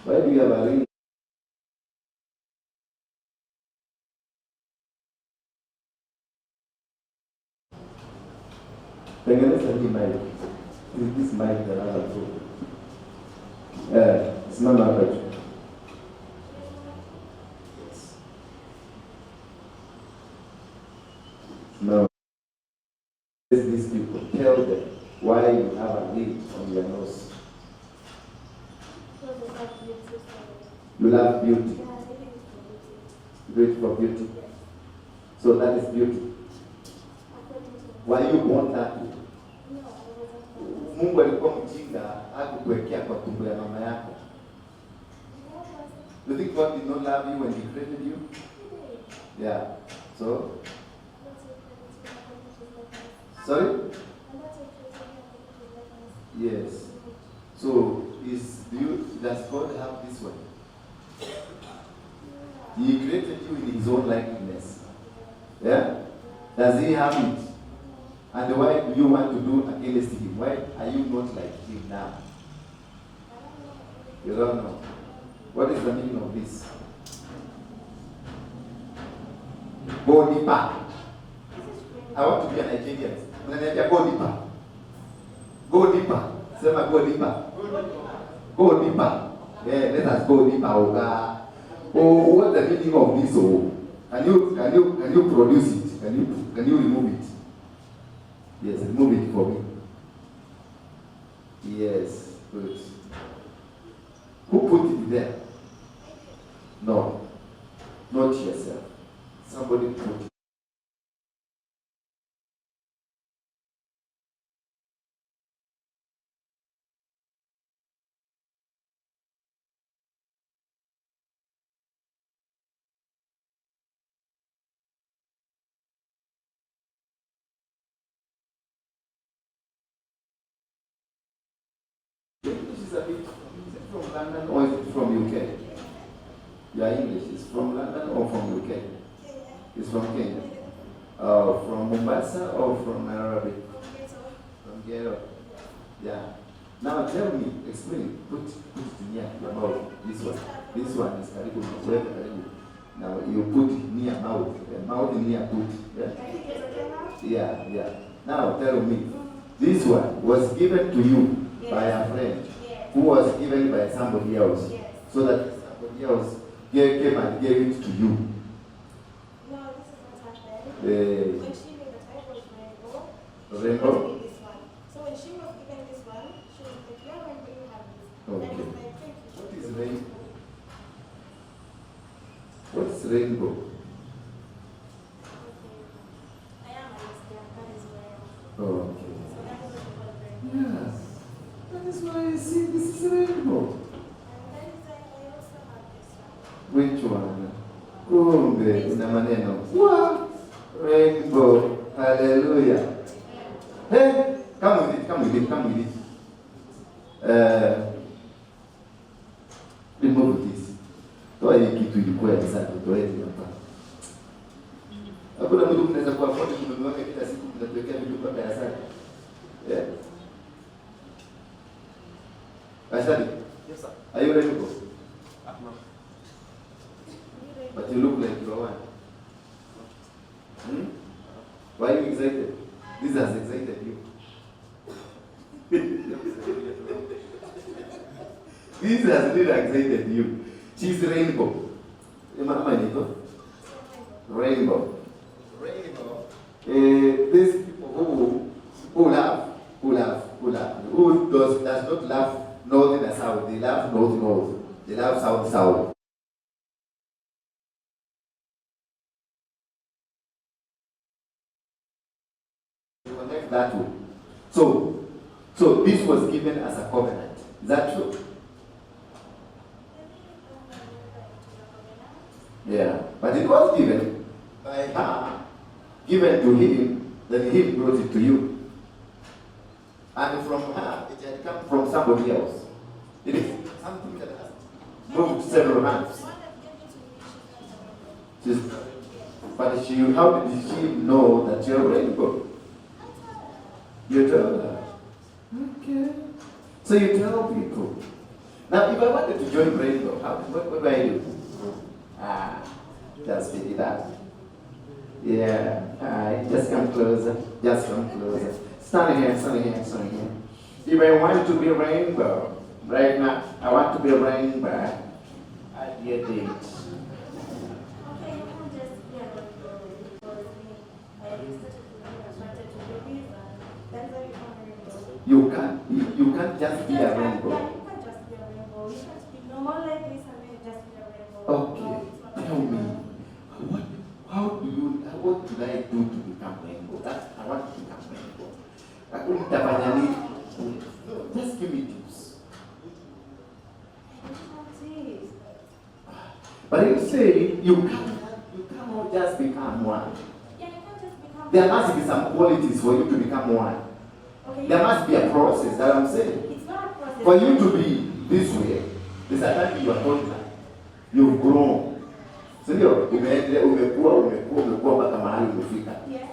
Why do you have a ring? Tengeneza hii mic. This mic that I have to. Simama hapa juu. Now, these people, tell them why you have a ring on your nose. You love beauty. Do it for beauty. So that is beauty. Why you want that? Mungu alikuwa mjinga hakukuwekea kwa tumbo ya mama yako. You think God did not love you when He created you? Yeah. So? Sorry? Yes. So, does God have this one? He created you in His own likeness. Yeah? Does He have it? And why do you want to do against Him? Why are you not like Him now? You don't know. What is the meaning of this? Go deeper. I want to be a Nigerian. Go deeper. Go deeper. Sema go deeper. Go deeper. Yeah, let us go deeper. Oh, what's the meaning of this? Oh, can you produce it? Can you remove it? Yes, remove it for me. Yes, good. Who put it there? No, not yourself. Somebody put it. Is it from London or is it from UK? Your English is from London or from UK? It's from Kenya. From Mombasa or from Nairobi? From Ghetto. Yeah. Now tell me, explain, put it near your mouth. This one. This one is karibu. Now you put it near mouth. The mouth near put. Yeah. Yeah. Now tell me, this one was given to you by a friend who was given by somebody else, so that somebody else came and gave it to you. No, this is not happened. When she made the type was rainbow. This one. So when she was given this one, she was like, "Yeah, when do you have this?" Okay. And I was like, "Thank you." What is rainbow? What's rainbow? I am a lesbian. That is where. Oh, okay. So that is what we call rainbow. Yes. That is why I see this is rainbow. And then it's like I also have this one. Which one? Kumbe una maneno. Wow. Rainbow. Hallelujah. Hey, come with it. Remove this. Toa hii kitu ilikuwa ya sana, toa hii hapa. Hakuna mtu mnaweza kuwa afford kununua kila siku mnatuwekea vitu kwa ya sana. Yeah. Ashadi? Yes, sir. Are you ready to go? No. But you look like you are one. Why are you excited? This has excited you. This has really excited you. She's rainbow. Rainbow. Rainbow. These people who does not love north and south. They love north. They love south. They connect that way. So this was given as a covenant. Is that true? Yeah. But it was given by her, given to him, then he brought it to you. And from her, it had come from somebody else. It is something that has moved several hands. But how did she know that you're rainbow? You told her. Okay. So you tell people. Now, if I wanted to join Rainbow, what do I do? Just pick it up. Yeah, just come closer. Just come closer. Stand here, stand here, stand here. If I want to be a rainbow, right now, I want to be a rainbow. At your date. Okay, you can't just be a rainbow because I started to do this and that's why you can't rainbow. You can't just be a rainbow. Yeah, you can't just be a rainbow. You can't be normal like this and then just be a rainbow. Okay, tell me, what do I do to become rainbow? I want to become rainbow. Just give me tips. But you say you cannot just become one. Yeah, you can't just become There must be some qualities for you to become one. Okay, There must be a process, that I'm saying. it's not a process. For you to be this way, there's a time you are told that you've grown. So umekuwa mpaka mahali umefika. Yeah.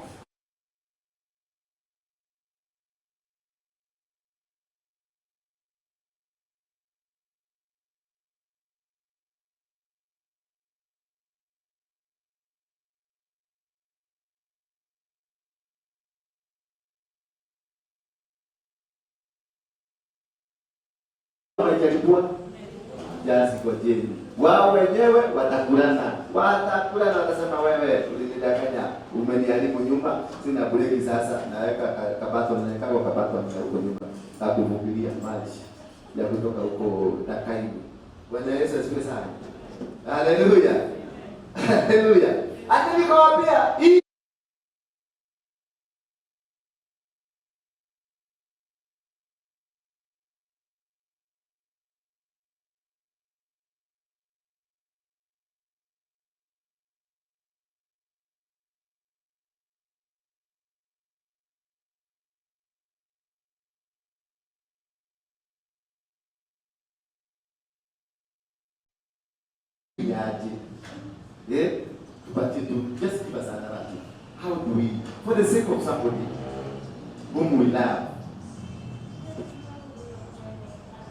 Wanajaribua jasi kwa jeni. Wao wenyewe watakulana, watasema wewe ulinidanganya, umeniharibu nyumba, sina breki sasa, naweka kabato huko nyumba, na kuvumilia maji ya kutoka huko Takaibu. Bwana Yesu asifiwe sana. Haleluya. Haleluya. Hata nikwambia hii but just give us a narrative. How do we, for the sake of somebody whom we love,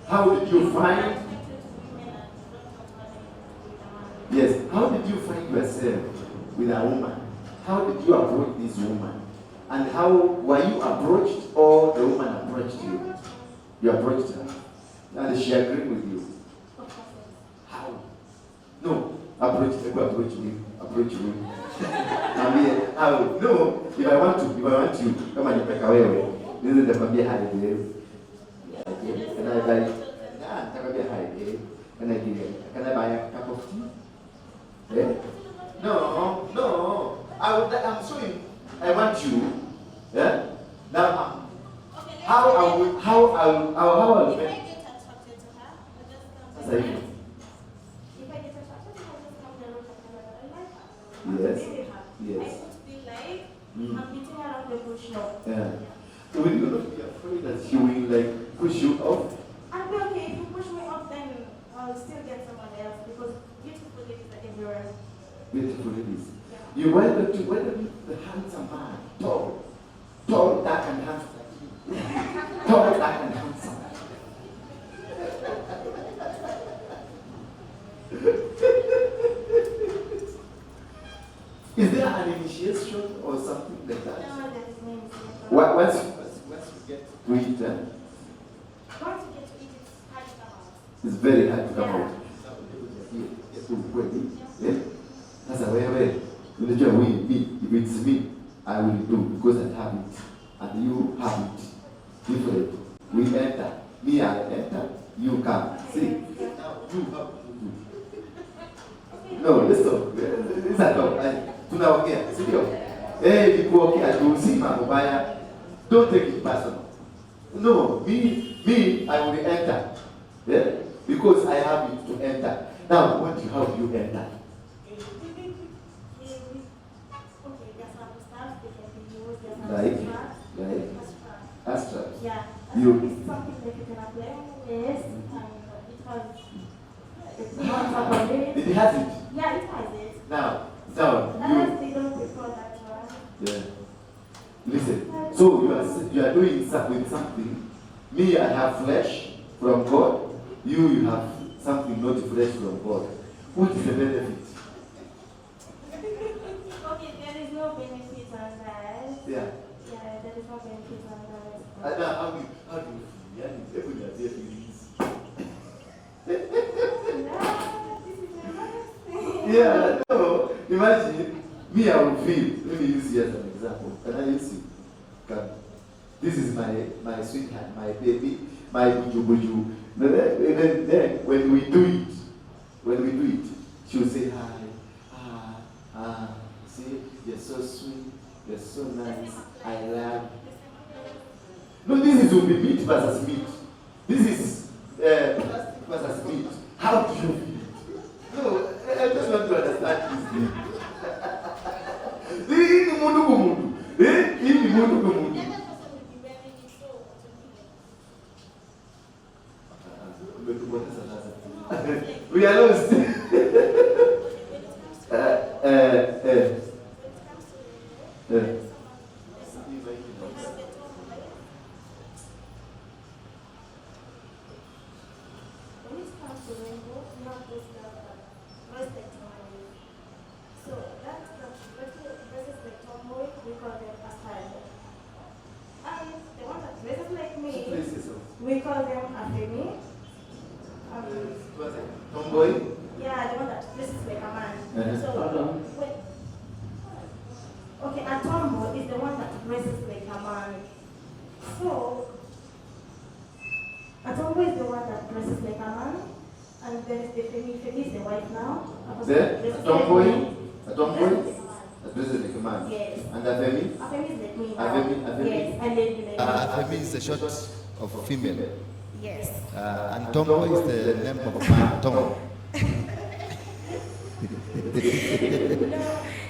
how did you find? Yes, how did you find yourself with a woman? How did you approach this woman? And how were you approached, or the woman approached you? You approached her, and she agreed with you. How? No, approach me. Approach me. I mean, how? No, if I want you, come and pick away. This is the baby high there. Can I buy? Can I give you? Can I buy a cup of tea? Yeah? No. I'm showing. I want you. Yeah. Now, how I will. If I get attracted to her, I just come to her. If I get attracted to her, I just come to her and I like her. Yes. I Yes. could be like, I'm beating around the bush now. Yeah. Will you not be afraid that she will like push you off? I'll be okay. If you push me off, then I'll still get someone else because beautiful ladies are everywhere. Beautiful ladies. You whether the handsome man, tall, dark and handsome. Tall, dark and handsome. Is there an initiation or something like that? No, that is name. Once you get to it, Once you get to it, it's hard to come out. it's very hard to come Yeah. out. Yeah. That's a way. If it's me, I will do because I have it, and you have it. Different. We enter. Me, I enter. You come. See. Now you have to do. No, let's talk. This is a talk. Tunaongea, sio? Nikuongea tu si mambo baya. Don't take it personal. No, me, I will enter. Yeah? Because I have it to enter. Now, how do you enter? Like? Astra. Yeah. You. It's something that you can apply on your waist and It has it. Yeah, it has it. Now, Unless they don't prefer that one. yeah. Listen. So you are doing with something Me, I have flesh from God. You have something not flesh from God. What is the benefit? Okay, there is no benefit on that. Yeah. Yeah, there is no benefit on that. And now, how do you feel? Everybody has their feelings. Yeah, no. Imagine me, I will feel. Let me use you as an example. Can I use you? Come. This is my sweetheart, my baby, my buju. Then when we do it, she will say hi. See, you're so sweet, you're so nice, I love you. No, this will be meat versus meat. This is plastic versus meat. How do you feel? No, I just want to understand this thing. This is the mundo. We are lost. We call them afemi. Tomboy? Yeah, the one that dresses like a man. So, wait. Okay, a tomboy is the one that dresses like a man. So, a tomboy is the one that dresses like a man, and then the femi is the wife now. A tomboy that dresses like a man. Yes. And a femi? A femi is like me. Femi? Yes, and lady like me. Femi is the short of female. Yes. And Tombo is the name of a man, Tombo.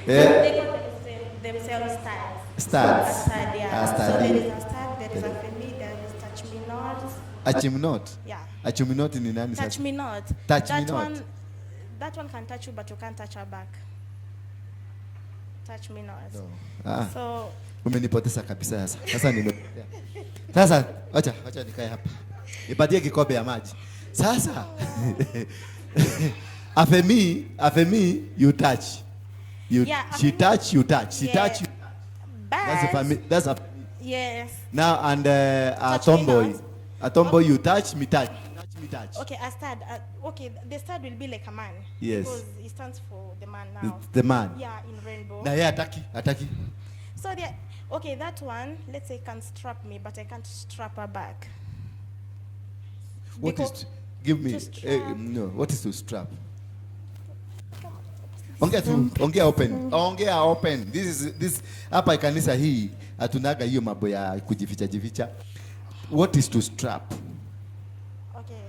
They call themselves stars. Stars. Star, yeah. So there is a star, there is a femi, there is touch me not. Achimnot. Yeah. Achimnot ni nani? Touch me not. Touch me not. That one can touch you, but you can't touch her back. Touch me not. No. So Umenipoteza kabisa sasa. Sasa nimepotea. Sasa acha nikae hapa. Nipatie kikombe ya maji. Sasa afemi you touch. She touch, you touch. She touch you. That's a yes. Now and a tomboy you touch, me touch. me touch. Okay, a stud. Okay, the stud will be like a man. Yes. Because it stands for the man now. The man. Yeah, in rainbow. Na yeah, ataki. So okay, that one, let's say can strap me, but I can't strap her back. What is give me no, what is to strap? Ongea open. This hapa kanisa hii hatunaga hiyo mambo ya kujificha. What is to strap? Okay,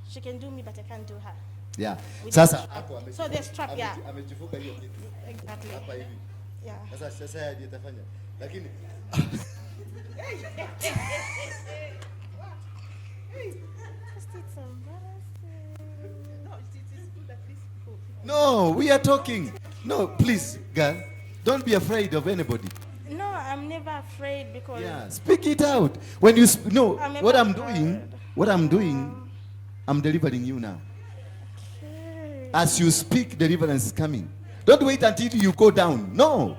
she can do me but I can't do her. Yeah. Sasa so the strap, yeah. Amejifunga hiyo kitu. Exactly. Hapa hivi. Yeah. Sasa yeye atafanya. Lakini no, we are talking. No, please, girl, don't be afraid of anybody. No, I'm never afraid because. Yeah, speak it out. When you what I'm doing, I'm delivering you now. Okay. As you speak, deliverance is coming. Don't wait until you go down. No.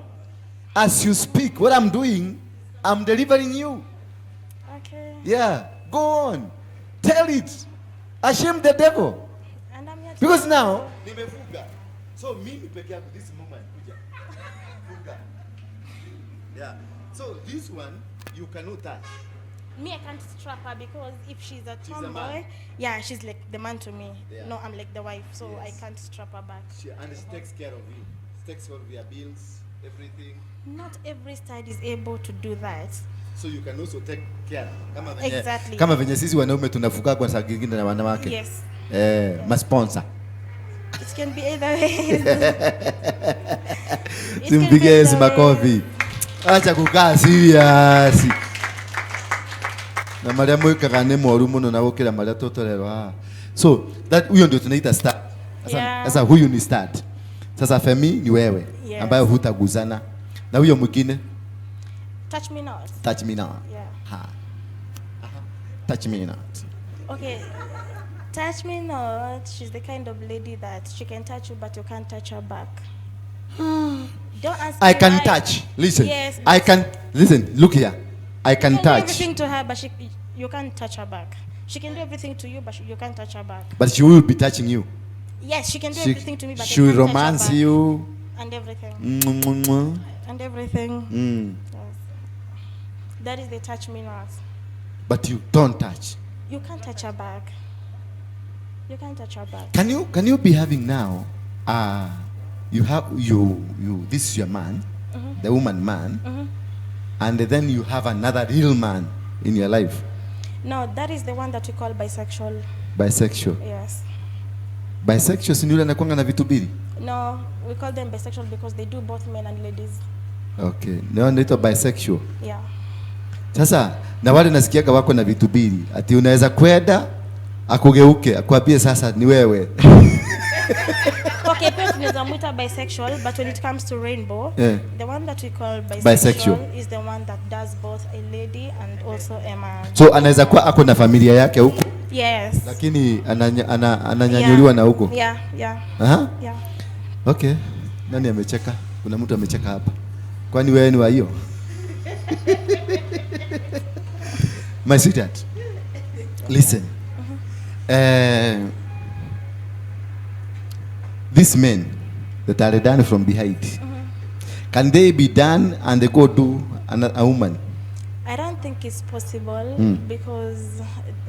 As you speak, what I'm doing, I'm delivering you. Okay. Yeah, go on. Tell it. Ashame the devil. And I'm here Because now, nimefuga. So mimi peke yangu this moment kuja. Fuga. Yeah. So this one you cannot touch. me, I can't strap her because if she's a She's a tomboy, man. yeah, she's like the man to me. Yeah. No, I'm like the wife, so Yes. I can't strap her back. She takes care of you. She takes care of your bills, everything. Not every side is able to do that. So you can also take care. Exactly. Kama venye sisi wanaume tunafuka kwa saa nyingine na wanawake. Yes. Masponsor. It can be either way. Simpigie Yesu makofi. Acha kukaa serious. Na Maria mweka kane moru muno na gukira Maria totorerwa. So that huyo ndio tunaita start. Sasa huyu ni start. Sasa Femi ni wewe ambayo hutaguzana. Na huyo mwingine Touch me not. touch me now. Yeah. Ha. touch me not. Okay, touch me not. She's the kind of lady that she can touch you, but you can't touch her back. Don't ask I me can why. touch. Listen. Yes, I can listen. Look here. I can you can do touch. everything to her, but you can't touch her back. She can do everything to you, but you can't touch her back. But she will be touching you. Yes, she can do everything to me, but she I will can't touch her romance back. you. And everything. Mm-hmm. And everything. Mm. Yes. That is the touch me not. But you don't touch. You can't touch her back. You can't touch her back. Can you be having now? You have you. This is your man, the woman man, and then you have another real man in your life. No, that is the one that we call bisexual. Bisexual. Yes. Bisexual si yule anakuanga na vitu mbili. No, we call them bisexual because they do both men and ladies. Okay. Ndio ndio bisexual. Yeah. Sasa na wale nasikiaga wako na vitu mbili. Ati unaweza kwenda akugeuke akwambie sasa ni wewe. Okay, person is a bisexual, but when it comes to Rainbow, the one that we call bisexual is the one that does both a lady and also a man. So anaweza kuwa ako na familia yake huko. Yes. Lakini ananyanyuliwa na huko. Yeah, yeah. Aha. Yeah. Okay. Nani amecheka? Kuna mtu amecheka hapa. Kwani wewe ni wa hiyo? My sweetheart. Listen. These men that are done from behind, can they be done and they go to a woman? I don't think it's possible because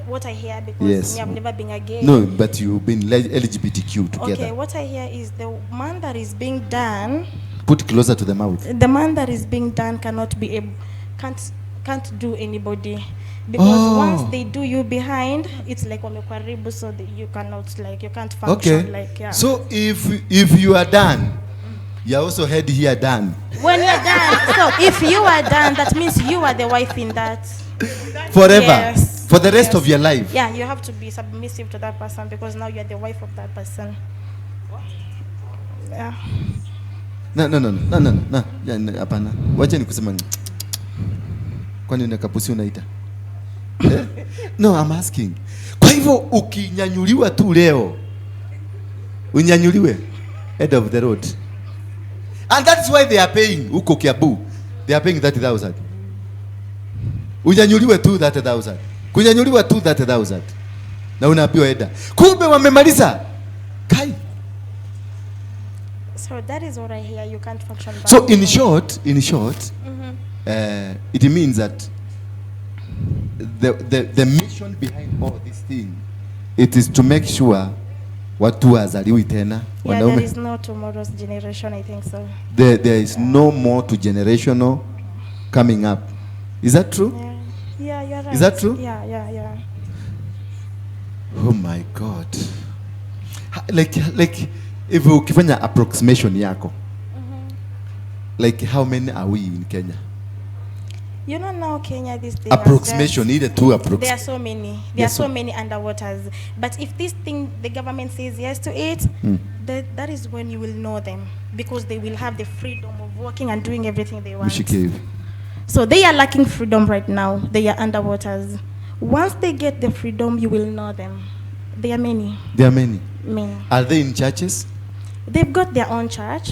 what I hear, because Yes. me, I've never been a gay. No, but you've been LGBTQ together. Okay, what I hear is the man that is being done, Put closer to the mouth. the man that is being done cannot be able, can't do anybody. Because once they do you behind, it's like wamekwaribu, so that you cannot, like, you can't function. Okay. Like, yeah. So if you are done, you are also head here done. When you're done, so if you are done, that means you are the wife in that. Forever. Yes. For the rest of your life. Yeah, you have to be submissive to that person because now you are the wife of that person. Yeah. No. Hapana. Wacha nikusema. Kwani unakapusi unaita? No, I'm asking. Kwa hivyo ukinyanyuliwa tu leo, unyanyuliwe head of the road. And that's why they are paying huko Kiabu. They are paying 30,000. Unyanyuliwe tu 30,000. Kunyanyuliwa tu 30,000. Na unaambiwa eda. Kumbe wamemaliza. Kai. So that is what I hear. You can't function back. So in short, it means that the mission behind all this thing, it is to make sure watu wazaliwi tena. Yeah, there is no tomorrow's generation, I think so. There is no more to generational coming up. Is that true? Yeah, you're right. Is that true? Yeah. Oh my God. Like if ukifanya approximation yako, like how many are we in Kenya? You know now Kenya these days. Approximation, either two approximation. There are so many. There are so many underwaters. But if this thing, the government says yes to it, that is when you will know them. Because they will have the freedom of working and doing everything they want. So they are lacking freedom right now. They are underwaters. Once they get the freedom, you will know them. There are many. There are many. Many. Are they in churches? They've got their own church.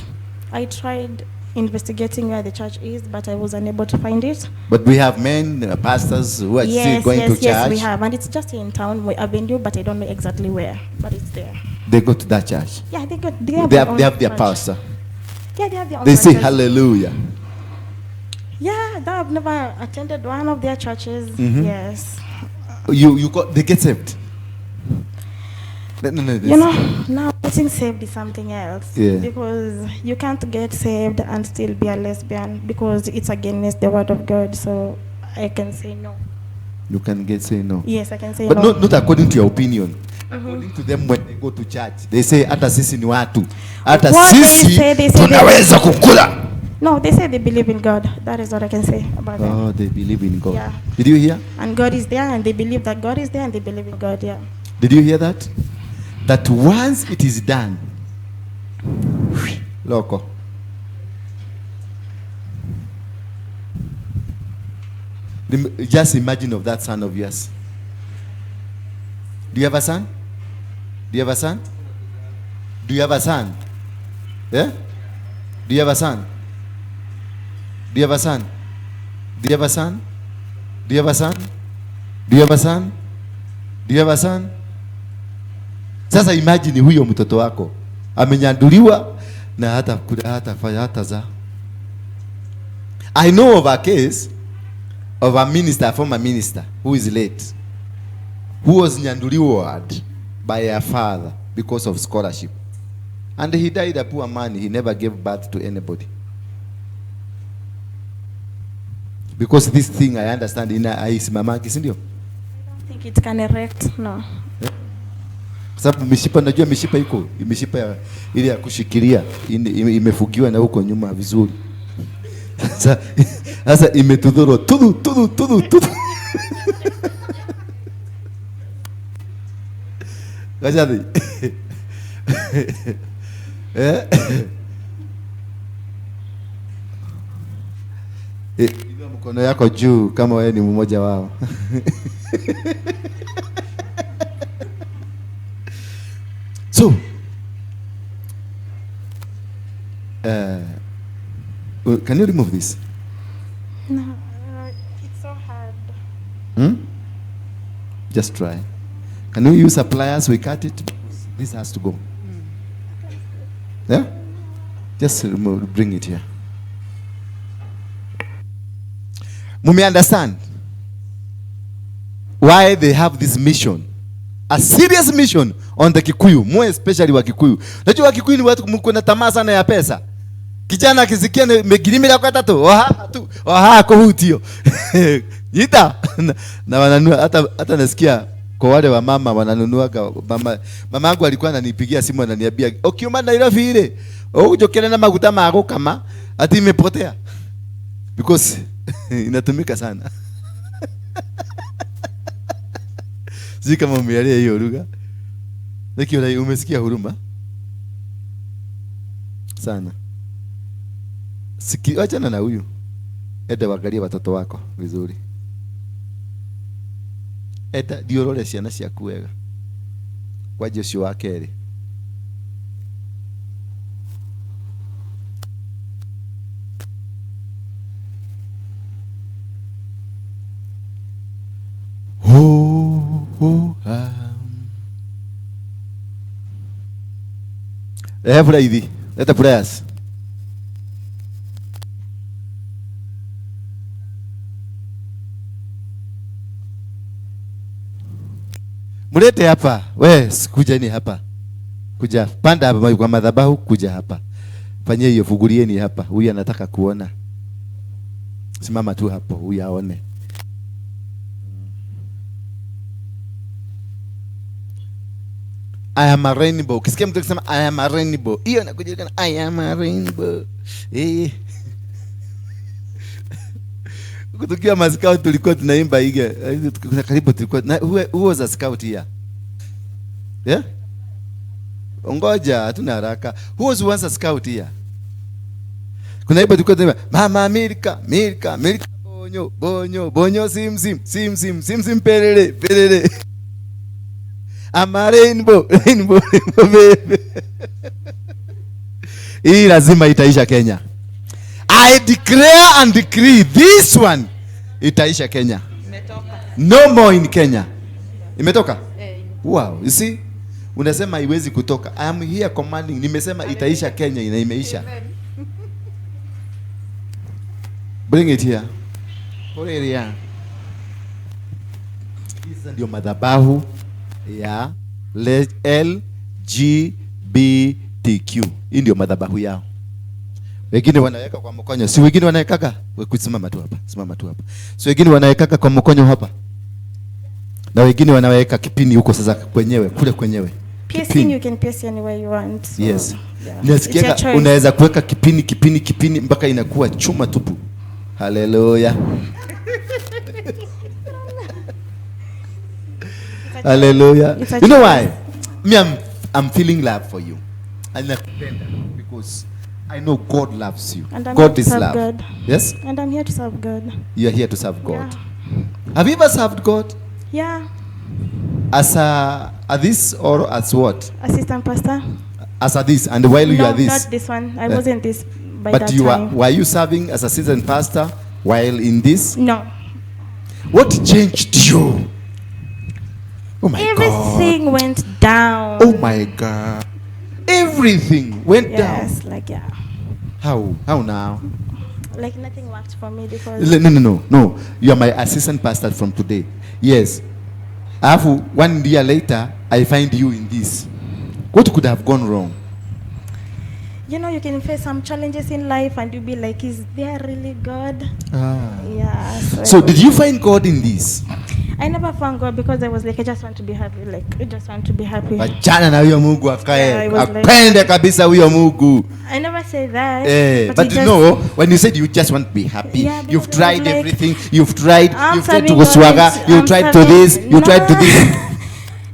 I tried investigating where the church is, but I was unable to find it. But we have men, pastors who are still going to church. Yes, we have, and it's just in town, Avenue, but I don't know exactly where, but it's there. They go to that church. Yeah, they have their pastor. Yeah, they have their own. They say hallelujah. Yeah, I've never attended one of their churches. Yes. They get saved. No. You know, now getting saved is something else. Yeah. Because you can't get saved and still be a lesbian because it's against the word of God. So I can say no. You can say no. Yes, I can say but no. But not according to your opinion. According to them, when they go to church, they say hata sisi ni watu. Hata sisi tunaweza kukula. No, they say they believe in God. That is what I can say about them. Oh, they believe in God. Yeah. Did you hear? And God is there, and they believe that God is there, and they believe in God. Yeah. Did you hear that? That once it is done, loco. Just imagine of that son of yours. Do you have a son? Do you have a son? Do you have a son? Yeah? Do you have a son? Do you have a son? Do you have a son? Do you have a son? Do you have a son? Do you have a son? Sasa imagine huyo mtoto wako amenyanduliwa na hata za. I know of a case of a minister, a former minister who is late, who was nyanduliwa by a father because of scholarship, and he died a poor man. He never gave birth to anybody. Because this thing, I understand, haisimamaki, si ndio? I don't think it can erect, no. Sababu mishipa, najua mishipa iko, mishipa ile ya kushikilia imefugiwa na huko nyuma vizuri. Sasa imetudhuru tudu. Gajadi. Inua mkono yako juu kama wewe ni mmoja wao. So, can you remove this? No, it's so hard. Just try. Can you use a pliers? We cut it. This has to go. Yeah? Just remove, bring it here. Mumi understand why they have this mission, a serious mission on the Kikuyu, more especially wa Kikuyu. Najua wa Kikuyu ni watu mko na tamaa sana ya pesa. Kijana akisikia megirimira kwa tatu, ko hutio. Yita na wananua hata nasikia kwa wale wa mama wananunuaga. Mama yangu alikuwa ananipigia simu ananiambia, "Ukiuma Nairobi ile, ujokele na maguta mako kama ati imepotea." Because inatumika sana. Sisi kama umeelewa hiyo lugha. Lakini umesikia huruma sana. Achana na huyu. Enda waangalie watoto wako vizuri. Enda diorore ciana ciaku wega. Kwa Joshua wa Kerry. Furahi, leta prayers. Mulete hapa. We, kuja ni hapa. Kuja. Panda hapa kwa madhabahu, kuja hapa. Fanyia hiyo, fungulieni hapa. Huyu anataka kuona. Simama tu hapo, huyu aone. I am a rainbow. Ukisikia mtu akisema I am a rainbow, hiyo inakujulikana I am a rainbow. Kutukia mascout tulikuwa tunaimba hige. Karibu tulikuwa who was a scout here? Yeah? Ongoja, hatuna haraka. Who was once a scout here? Kuna imba tulikuwa tunaimba Mama America, America, America, bonyo, sim, perere. I'm a rainbow, baby. Hii lazima itaisha Kenya. I declare and decree this one itaisha Kenya. No more in Kenya. Imetoka? Wow, you see? Unasema haiwezi kutoka. I am here commanding. Nimesema itaisha Kenya, ina imeisha. Bring it here. Pole here. Hizi ndio madhabahu ya LGBTQ. Hii ndio madhabahu yao. Wengine wanaweka kwa mkonyo. Si wengine wanawekaga? Simama tu hapa. Si wengine wanawekaga kwa mkonyo hapa. Na wengine wanaweka kipini huko sasa kwenyewe. Piercing, you can pierce anywhere you want. So, yes. Yeah. Nasikia unaweza kuweka kipini mpaka inakuwa chuma tupu. Hallelujah. Hallelujah. You know why? Me, I'm feeling love for you. And because I know God loves you. And I'm God here to is serve love. God. Yes? And I'm here to serve God. You are here to serve God. Yeah. Have you ever served God? Yeah. as a this or as what? Assistant pastor. As a this, and while you are this. No, not this one. I wasn't this by but that you time. were you serving as assistant pastor while in this? No. What changed you? Oh my Everything God. went down. Oh my God. Everything went down. Yes, like yeah. How now? Like nothing worked for me because No. You are my assistant pastor from today. Yes. After 1 year later, I find you in this. What could have gone wrong? you know, you can face some challenges in life and you'll be like, is there really God? Ah. Yeah. So did you find God in this? I never found God because I was like, I just want to be happy. Like, I just want to be happy. Wachana na huyo Mungu Yeah, akae. I was like- Apende kabisa huyo Mungu. I never said that. But it you know, when you said you just want to be happy, Yeah, you've because I was tried like, everything. You've tried to serving go God swaga. in- You I'm tried to serving- this. You tried to No. this.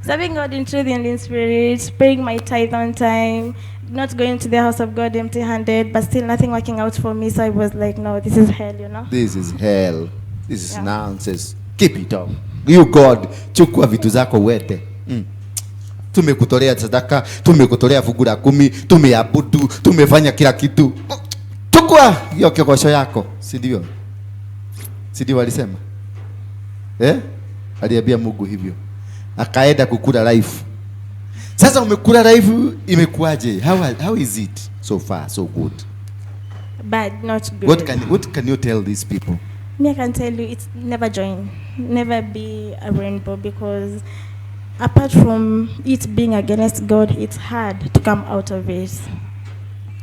Serving God in truth and in spirit, paying my tithe on time, not going to the house of God empty-handed, but still nothing working out for me. So I was like, no, this is hell, you know. This is hell. This is Yeah. nonsense. Keep it up. You God, chukua vitu zako wete. Tumekutolea sadaka, tumekutolea fungu la 10, tumeabudu, tumefanya kila kitu. Chukua hiyo kikosho yako, si ndio? Si ndio alisema? Aliambia Mungu hivyo. Akaenda kukula life. Sasa umekula life, imekuaje? How is it so far so good? Bad, not good. What can you tell these people? Me, I can tell you, it's never join, never be a rainbow, because apart from it being against God, it's hard to come out of it.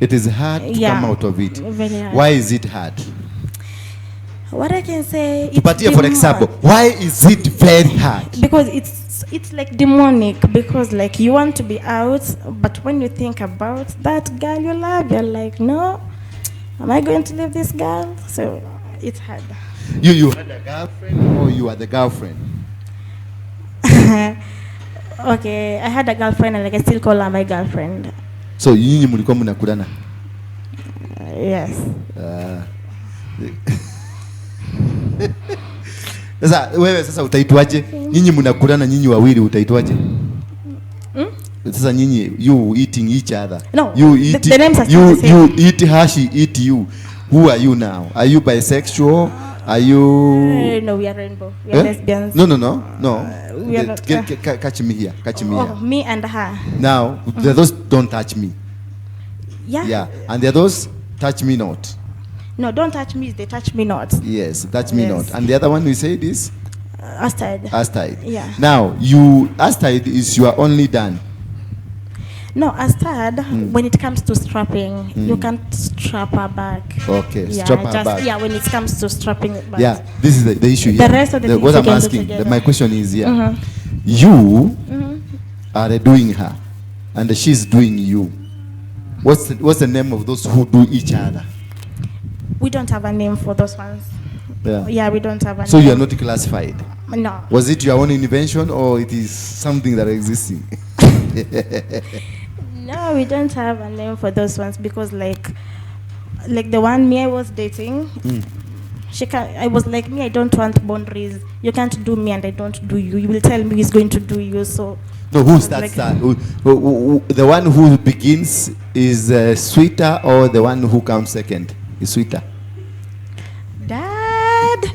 It is hard to come out of it. Very hard. Why is it hard? What I can say, Tupatie for example, why is it very hard? because it's like demonic, because like you want to be out, but when you think about that girl you love, you're like, no, am I going to leave this girl? So it's hard. You had a girlfriend or you are the girlfriend? Okay, I had a girlfriend and I can still call her my girlfriend. So nyinyi mlikuwa mnakulana? Yes. Sasa wewe sasa utaitwaje? Nyinyi mnakulana nyinyi wawili utaitwaje? Sasa nyinyi you eating each other. No, You eat the names are still the same. You eat her, she eat you. Who are you now? Are you bisexual? Are you No, we are rainbow. We are lesbians. No. We are not, Catch me here. Catch me Oh, here. me and her. Now, those don't touch me. Yeah. Yeah. And the others touch me not. No, don't touch me. They touch me not. Yes, touch me Yes. not. And the other one we said is Astad. Astide. Yeah. Now, Astide is your only done. No, Astad, when it comes to strapping, you can't strap her back. Okay, Yeah, strap her just, back. Yeah, when it comes to strapping it back. Yeah, this is the issue The here. rest of the things what you I'm can do asking, together. my question is here. You are doing her, and she's doing you. What's the name of those who do each other? We don't have a name for those ones. Yeah. Yeah, we don't have a So name. you are not classified. No. Was it your own invention or it is something that existing? No, we don't have a name for those ones because like the one me I was dating, I was like, me, I don't want boundaries. You can't do me and I don't do you. You will tell me he's going to do you, so. No, who starts that? The one who begins is sweeter, or the one who comes second is sweeter? Dad.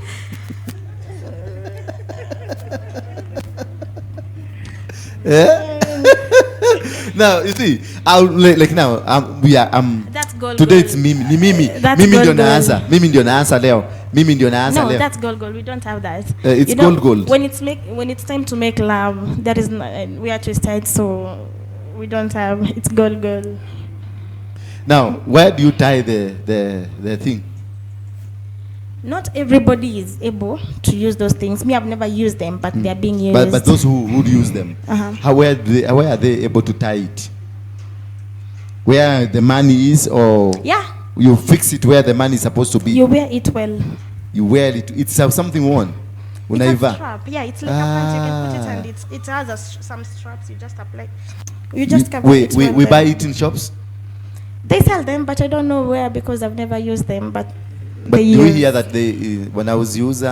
Now you see, like now we are That's goal. today it's Mimi. Ni Mimi. That's Mimi ndio goal. naanza. Mimi ndio naanza leo. Mimi ndio naanza No, leo. that's gold. We don't have that. It's You know, gold. When it's time to make love, that is we are twisted, so we don't have. It's gold. Now, where do you tie the thing? Not everybody is able to use those things. Me, I've never used them, but they are being used. But those who would use them, where are they able to tie it? Where the money is, or Yeah. you fix it where the money is supposed to be? You wear it well. You wear it. It's something on. It's a Unaiva. strap. Yeah, it's like a pant. You can put it and it has some straps. You just apply. You just cover it. We well buy there. it in shops. They sell them, but I don't know where because I've never used them. But But they do we use. hear that they when I was user,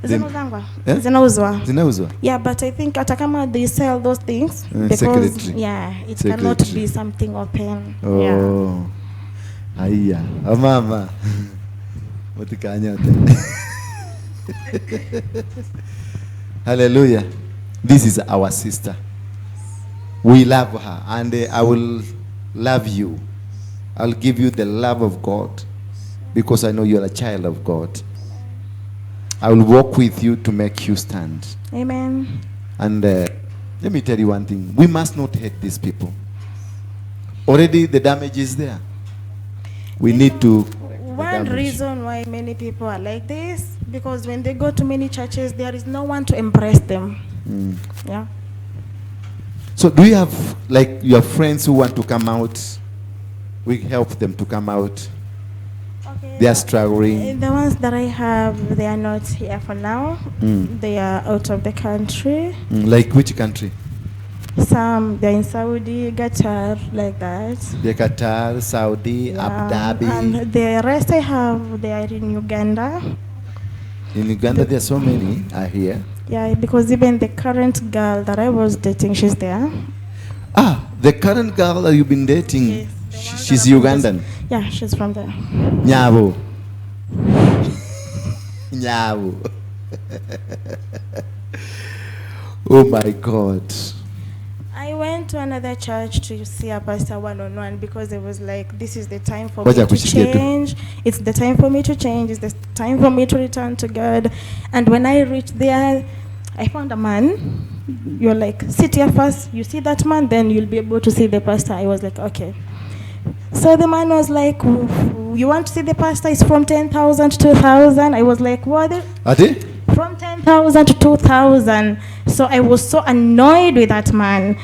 Zinauzangwa. Eh? Zinauzwa. Zinauzwa. Yeah, but I think hata kama they sell those things because secretary. yeah, it Secretary. cannot be something open. Oh. Yeah. Aya. Mama. Mutikanyata. Hallelujah. This is our sister. We love her, and I will love you. I'll give you the love of God because I know you're a child of God. I will walk with you to make you stand. Amen. And let me tell you one thing. We must not hate these people. Already the damage is there. We need to... One reason why many people are like this, because when they go to many churches, there is no one to embrace them. Yeah. So do you have, like, your friends who want to come out? We help them to come out. Okay. They are struggling. The ones that I have, they are not here for now. They are out of the country. Like which country? Some, they're in Saudi, Qatar, like that. The Qatar, Saudi, Abu Dhabi. And the rest I have, they are in Uganda. In Uganda, there are so many, I hear. Yeah, because even the current girl that I was dating, she's there. Ah, the current girl that you've been dating, Yes, she's Ugandan. Yeah, she's from there. Nyabo. Nyabo. Oh my God. I went to another church to see a pastor one-on-one because it was like, this is the time for me to change. It's the time for me to change. It's the time for me to return to God. And when I reached there, I found a man. You're like, sit here first. You see that man, then you'll be able to see the pastor. I was like, okay. So the man was like, you want to see the pastor? It's from 10,000 to 2,000. I was like, what? Are they? From 10,000 to 2,000. So I was so annoyed with that man.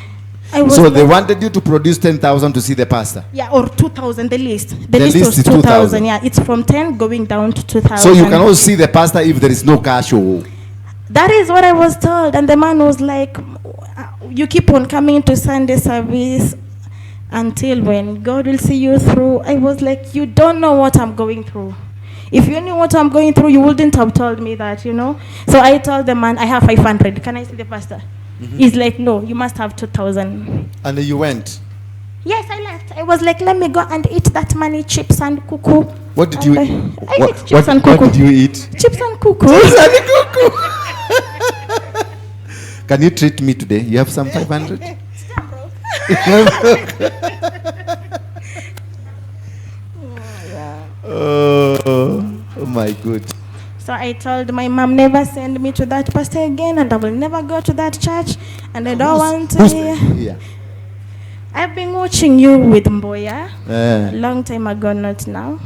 So they wanted you to produce 10,000 to see the pastor? Yeah, or 2,000, the list. The list was 2,000, yeah. It's from 10 going down to 2,000. So you cannot see the pastor if there is no cash. Or... That is what I was told. And the man was like, you keep on coming to Sunday service until when God will see you through. I was like, you don't know what I'm going through. If you knew what I'm going through, you wouldn't have told me that, you know. So I told the man, I have 500. Can I see the pastor? He's like, no, you must have 2,000. And you went? Yes, I left. I was like, let me go and eat that money, chips and kuku. What did you eat? I ate chips and kuku. What did you eat? Chips and kuku. Chips and kuku. Can you treat me today? You have some 500? Oh my God. So I told my mom, never send me to that pastor again, and I will never go to that church, and I don't want to hear. I've been watching you with Mboya a long time ago, not now.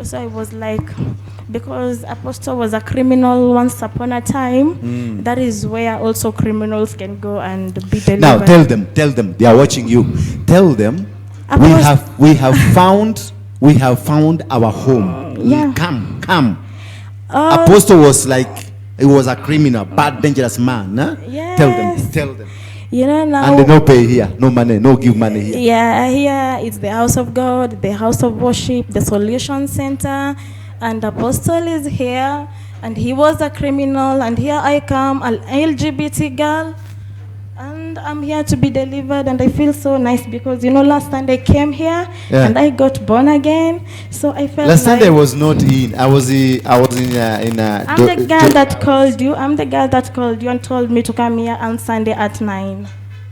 So I was like, because Apostle was a criminal once upon a time, that is where also criminals can go and be delivered. Now tell them, they are watching you. Tell them, we have found our home. Yeah. Come. Apostle was like, he was a criminal, bad, dangerous man. Huh? Yes. Tell them. You know now. And they no pay here, no money, no give money here. Yeah, here it's the house of God, the house of worship, the solution center, and Apostle is here, and he was a criminal, and here I come, an LGBT girl, and I'm here to be delivered, and I feel so nice because, you know, last Sunday I came here, and I got born again, so I felt last like... Sunday I was not in, I was in I'm the girl that called you, and told me to come here on Sunday at 9.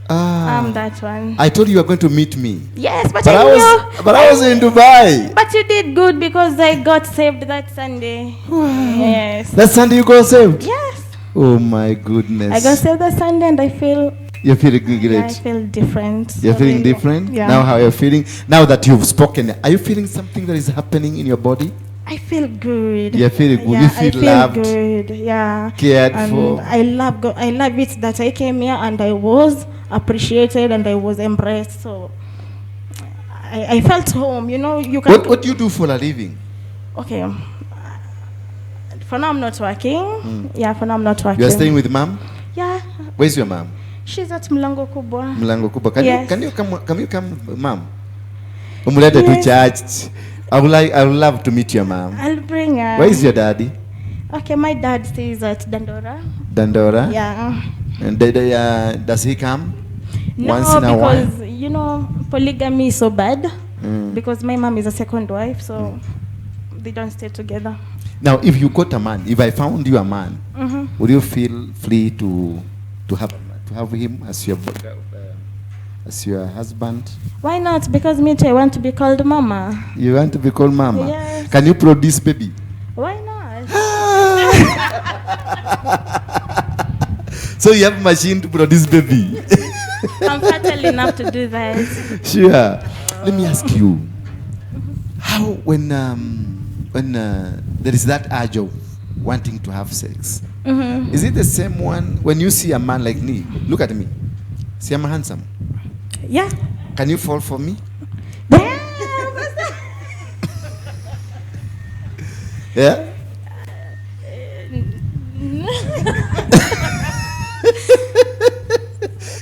I'm that one. I told you were going to meet me. Yes, but I was in Dubai. But you did good because I got saved that Sunday. Yes. That Sunday you got saved? Yes. Oh my goodness. I got saved that Sunday and I feel... You're feeling great? Yeah, I feel different. You're feeling different? Yeah. Now how are you feeling? Now that you've spoken, are you feeling something that is happening in your body? I feel good. You're feeling good. Yeah, You feel loved. Good. Yeah. Cared and for. I love God. I love it that I came here and I was appreciated and I was embraced. So I felt home. You know, you can. What do you do for a living? Okay. For now I'm not working. Yeah, for now I'm not working. You are staying with mom? Yeah. Where's your mom? She's at Mlango Kubwa. Mlango Kubwa. Can you come, mom? Yes. To church. I would love to meet your mom. I'll bring her. Where is your daddy? Okay, my dad stays at Dandora. Dandora? Yeah. And does he come? No, Once in a while? because you know polygamy is so bad. Because my mom is a second wife, so they don't stay together. Now, if you got a man, if I found you a man, would you feel free to have him as your husband? Why not? Because me too, I want to be called mama. You want to be called mama? Yes. Can you produce baby? Why not? So you have machine to produce baby. I'm fertile enough to do that. Sure. Let me ask you, how when there is that urge of wanting to have sex, is it the same one when you see a man like me? Look at me. See, I'm handsome. Yeah. Can you fall for me? Yeah?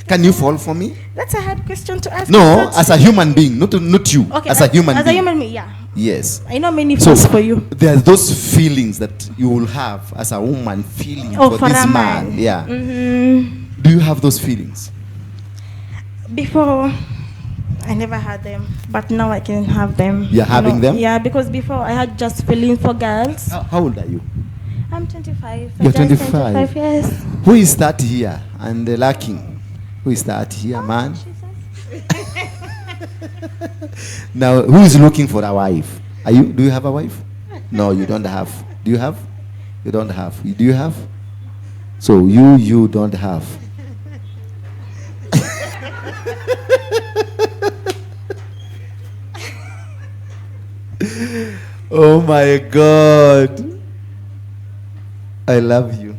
Can you fall for me? That's a hard question to ask. No, as a human being, not you. Okay, as a human being. As a human being, yeah. Yes. I know many falls for you. There are those feelings that you will have as a woman feeling for this man. Yeah. Do you have those feelings? Before, I never had them, but now I can have them. You're having them? Yeah, because before I had just feelings for girls. How old are you? I'm 25. You're 25? 25, yes. Who is that here and lacking? Who is that here, man? Now, who is looking for a wife? Are you? Do you have a wife? No, you don't have. Do you have? You don't have. Do you have? So you don't have. Oh my God. I love you.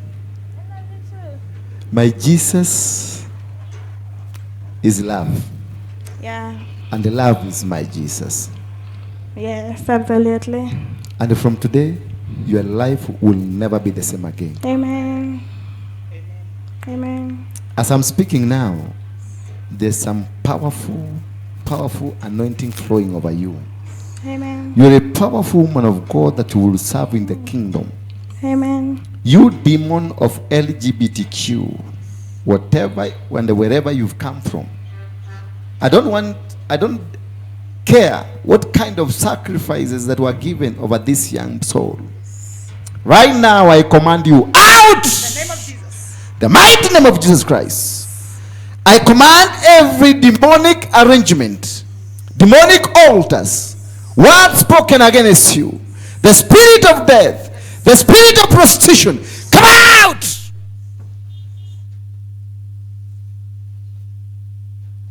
My Jesus is love. Yeah. And the love is my Jesus. Yes, absolutely. And from today, your life will never be the same again. Amen. Amen. As I'm speaking now, there's some powerful anointing flowing over you. Amen. You're a powerful woman of God that you will serve in the kingdom. Amen. You demon of LGBTQ, wherever you've come from, I don't care what kind of sacrifices that were given over this young soul. Right now, I command you out! In the name of Jesus. The mighty name of Jesus Christ. I command every demonic arrangement, demonic altars, words spoken against you, the spirit of death, the spirit of prostitution,